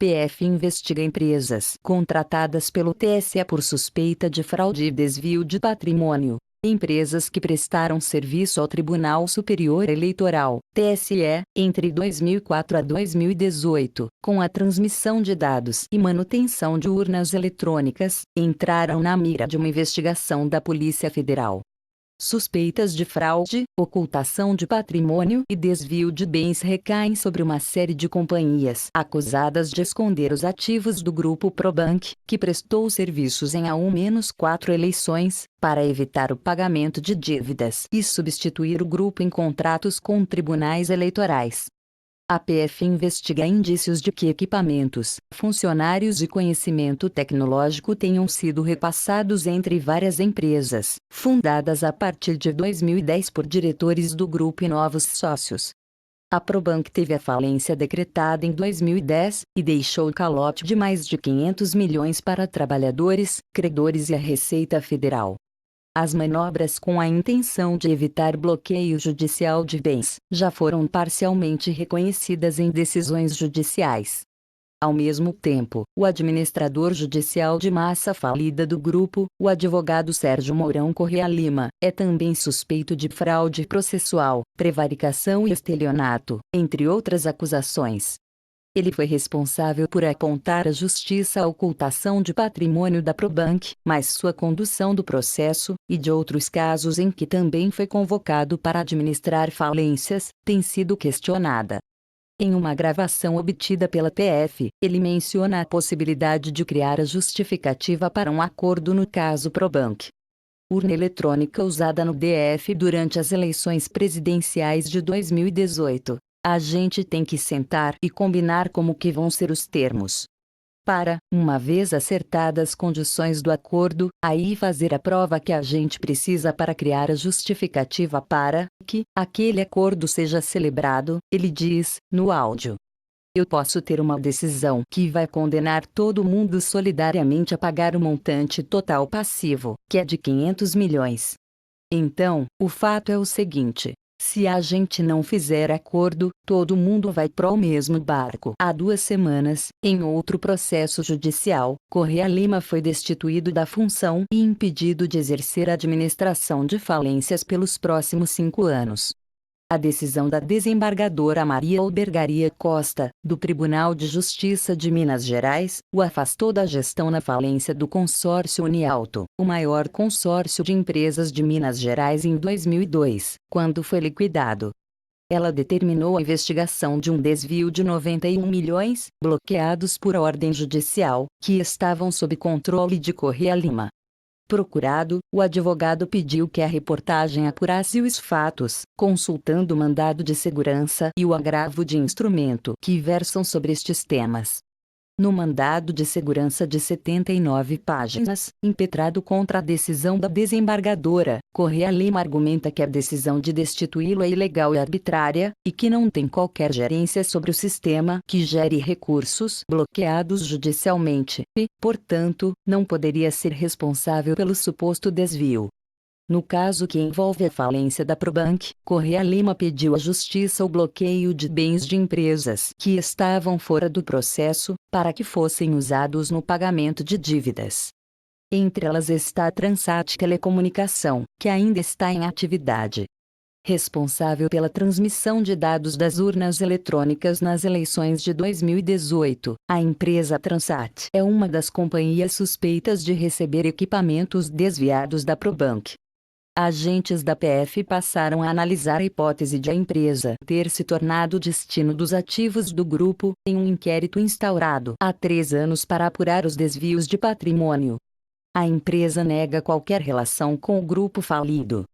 PF investiga empresas contratadas pelo TSE por suspeita de fraude e desvio de patrimônio. Empresas que prestaram serviço ao Tribunal Superior Eleitoral, TSE, entre 2004 a 2018, com a transmissão de dados e manutenção de urnas eletrônicas, entraram na mira de uma investigação da Polícia Federal. Suspeitas de fraude, ocultação de patrimônio e desvio de bens recaem sobre uma série de companhias acusadas de esconder os ativos do grupo Probank, que prestou serviços em ao menos 4 eleições, para evitar o pagamento de dívidas e substituir o grupo em contratos com tribunais eleitorais. A PF investiga indícios de que equipamentos, funcionários e conhecimento tecnológico tenham sido repassados entre várias empresas, fundadas a partir de 2010 por diretores do grupo e novos sócios. A Probank teve a falência decretada em 2010 e deixou o calote de mais de 500 milhões para trabalhadores, credores e a Receita Federal. As manobras com a intenção de evitar bloqueio judicial de bens já foram parcialmente reconhecidas em decisões judiciais. Ao mesmo tempo, o administrador judicial de massa falida do grupo, o advogado Sérgio Mourão Corrêa Lima, é também suspeito de fraude processual, prevaricação e estelionato, entre outras acusações. Ele foi responsável por apontar à justiça a ocultação de patrimônio da Probank, mas sua condução do processo, e de outros casos em que também foi convocado para administrar falências, tem sido questionada. Em uma gravação obtida pela PF, ele menciona a possibilidade de criar a justificativa para um acordo no caso Probank. Urna eletrônica usada no DF durante as eleições presidenciais de 2018. A gente tem que sentar e combinar como que vão ser os termos. Para, uma vez acertadas as condições do acordo, aí fazer a prova que a gente precisa para criar a justificativa para que aquele acordo seja celebrado, ele diz, no áudio. Eu posso ter uma decisão que vai condenar todo mundo solidariamente a pagar o montante total passivo, que é de 500 milhões. Então, o fato é o seguinte. Se a gente não fizer acordo, todo mundo vai pro mesmo barco. Há 2 semanas, em outro processo judicial, Corrêa Lima foi destituído da função e impedido de exercer a administração de falências pelos próximos 5 anos. A decisão da desembargadora Maria Albergaria Costa, do Tribunal de Justiça de Minas Gerais, o afastou da gestão na falência do consórcio Uniauto, o maior consórcio de empresas de Minas Gerais em 2002, quando foi liquidado. Ela determinou a investigação de um desvio de 91 milhões, bloqueados por ordem judicial, que estavam sob controle de Corrêa Lima. Procurado, o advogado pediu que a reportagem apurasse os fatos, consultando o mandado de segurança e o agravo de instrumento que versam sobre estes temas. No mandado de segurança de 79 páginas, impetrado contra a decisão da desembargadora, Corrêa Lima argumenta que a decisão de destituí-lo é ilegal e arbitrária, e que não tem qualquer gerência sobre o sistema que gere recursos bloqueados judicialmente, e, portanto, não poderia ser responsável pelo suposto desvio. No caso que envolve a falência da Probank, Corrêa Lima pediu à Justiça o bloqueio de bens de empresas que estavam fora do processo, para que fossem usados no pagamento de dívidas. Entre elas está a Transat Telecomunicação, que ainda está em atividade. Responsável pela transmissão de dados das urnas eletrônicas nas eleições de 2018, a empresa Transat é uma das companhias suspeitas de receber equipamentos desviados da Probank. Agentes da PF passaram a analisar a hipótese de a empresa ter se tornado destino dos ativos do grupo, em um inquérito instaurado há 3 anos para apurar os desvios de patrimônio. A empresa nega qualquer relação com o grupo falido.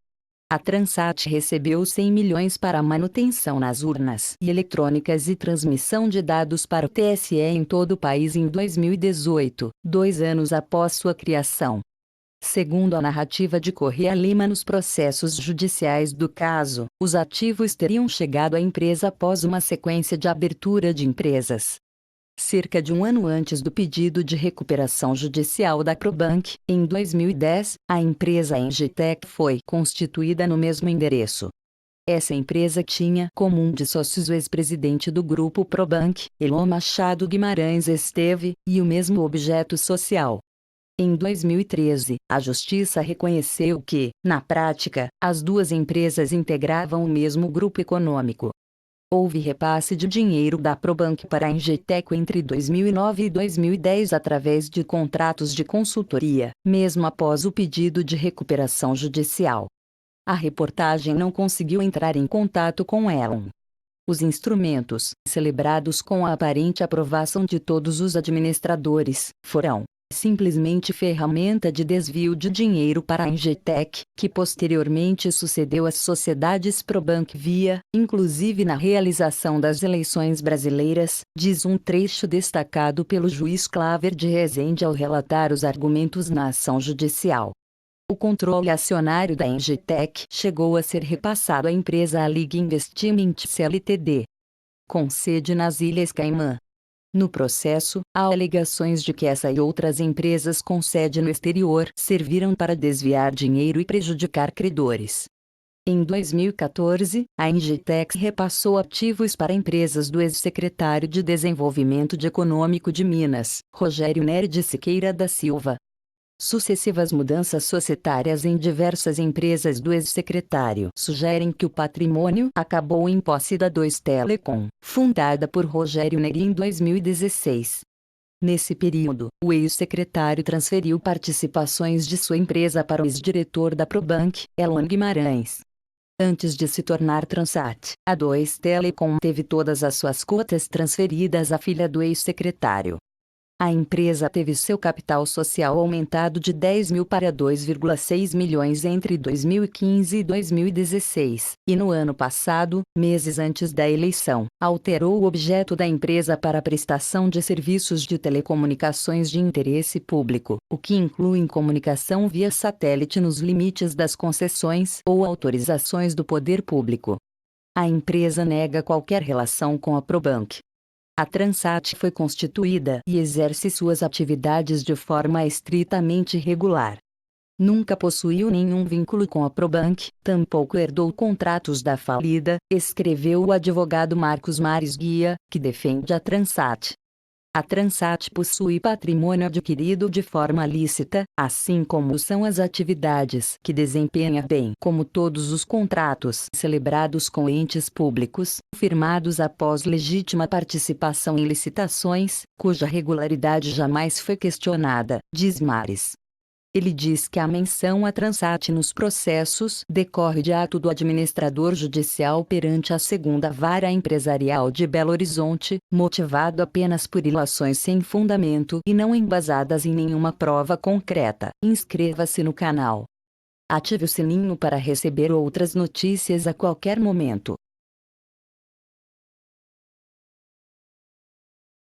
A Transat recebeu 100 milhões para manutenção nas urnas e eletrônicas e transmissão de dados para o TSE em todo o país em 2018, 2 anos após sua criação. Segundo a narrativa de Corrêa Lima nos processos judiciais do caso, os ativos teriam chegado à empresa após uma sequência de abertura de empresas. Cerca de 1 ano antes do pedido de recuperação judicial da Probank, em 2010, a empresa Engitec foi constituída no mesmo endereço. Essa empresa tinha como um de sócios o ex-presidente do grupo Probank, Elon Machado Guimarães Esteve, e o mesmo objeto social. Em 2013, a Justiça reconheceu que, na prática, as duas empresas integravam o mesmo grupo econômico. Houve repasse de dinheiro da Probank para a Engeteco entre 2009 e 2010 através de contratos de consultoria, mesmo após o pedido de recuperação judicial. A reportagem não conseguiu entrar em contato com Elon. Os instrumentos, celebrados com a aparente aprovação de todos os administradores, foram simplesmente ferramenta de desvio de dinheiro para a Engetec, que posteriormente sucedeu às sociedades Probank via, inclusive na realização das eleições brasileiras, diz um trecho destacado pelo juiz Claver de Rezende ao relatar os argumentos na ação judicial. O controle acionário da Engetec chegou a ser repassado à empresa Alig Investimentos Ltd, com sede nas Ilhas Caimã. No processo, há alegações de que essa e outras empresas com sede no exterior serviram para desviar dinheiro e prejudicar credores. Em 2014, a Engetec repassou ativos para empresas do ex-secretário de Desenvolvimento Econômico de Minas, Rogério Nery de Siqueira da Silva. Sucessivas mudanças societárias em diversas empresas do ex-secretário sugerem que o patrimônio acabou em posse da 2 Telecom, fundada por Rogério Nery em 2016. Nesse período, o ex-secretário transferiu participações de sua empresa para o ex-diretor da Probank, Elon Guimarães. Antes de se tornar Transat, a 2 Telecom teve todas as suas cotas transferidas à filha do ex-secretário. A empresa teve seu capital social aumentado de 10 mil para 2,6 milhões entre 2015 e 2016, e no ano passado, meses antes da eleição, alterou o objeto da empresa para a prestação de serviços de telecomunicações de interesse público, o que inclui comunicação via satélite nos limites das concessões ou autorizações do poder público. A empresa nega qualquer relação com a Probank. A Transat foi constituída e exerce suas atividades de forma estritamente regular. Nunca possuiu nenhum vínculo com a Probank, tampouco herdou contratos da falida, escreveu o advogado Marcos Mares Guia, que defende a Transat. A Transat possui patrimônio adquirido de forma lícita, assim como são as atividades que desempenha bem, como todos os contratos celebrados com entes públicos, firmados após legítima participação em licitações, cuja regularidade jamais foi questionada, diz Mares. Ele diz que a menção à Transat nos processos decorre de ato do administrador judicial perante a 2ª Vara Empresarial de Belo Horizonte, motivado apenas por ilações sem fundamento e não embasadas em nenhuma prova concreta. Inscreva-se no canal. Ative o sininho para receber outras notícias a qualquer momento.